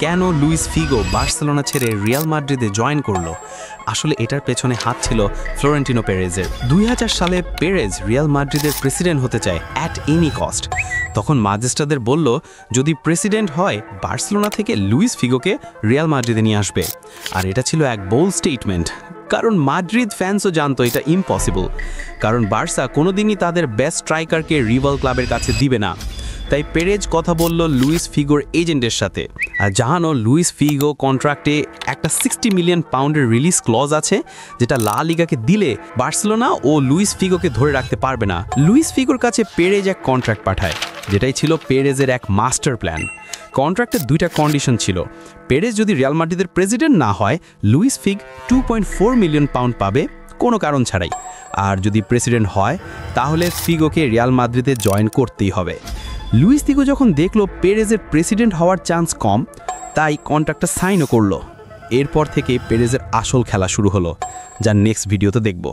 কেন Luis Figo Barcelona ছেড়ে Real মাদ্রিদে join করলো? আসলে এটার পেছনে হাত ছিল ফ্লোরেন্টিনো পেরেজের। 2000 সালে পেরেজ রিয়াল মাদ্রিদের প্রেসিডেন্ট হতে চায় অ্যাট এনি কস্ট। তখন ম্যাজিস্ট্রেটদের বলল, যদি প্রেসিডেন্ট হয় বার্সেলোনা থেকে লুইস ফিগোকে রিয়াল মাদ্রিদে নিয়ে আসবে। আর এটা ছিল এক বোল্ড স্টেটমেন্ট, কারণ মাদ্রিদ ফ্যান্সও জানতো এটা ইম্পসিবল, কারণ বার্সা কোনোদিনই তাদের বেস্ট স্ট্রাইকারকে রিভাল ক্লাবের কাছে দিবে না। তাই পেরেজ কথা বলল লুইস ফিগোর এজেন্টের সাথে। আর জাহানো লুইস ফিগো কন্ট্রাক্টে একটা 60 মিলিয়ন পাউন্ডের রিলিজ ক্লজ আছে, যেটা লা লিগাকে দিলে বার্সেলোনা ও লুইস ফিগোকে ধরে রাখতে পারবে না। লুইস ফিগোর কাছে পেরেজ এক কন্ট্রাক্ট পাঠায়, যেটাই ছিল পেরেজের এক মাস্টার প্ল্যান। কন্ট্রাক্টের দুইটা কন্ডিশন ছিল। পেরেজ যদি রিয়াল মাদ্রিদের প্রেসিডেন্ট না হয়, লুইস ফিগ 2.4 মিলিয়ন পাউন্ড পাবে কোনো কারণ ছাড়াই। আর যদি প্রেসিডেন্ট হয়, তাহলে ফিগোকে রিয়াল মাদ্রিদে জয়েন করতেই হবে। লুইস ফিগো যখন দেখলো পেরেজের প্রেসিডেন্ট হওয়ার চান্স কম, তাই কন্ট্রাক্টটা সাইনও করলো। এরপর থেকে পেরেজের আসল খেলা শুরু হলো, যা নেক্সট ভিডিওতে দেখব।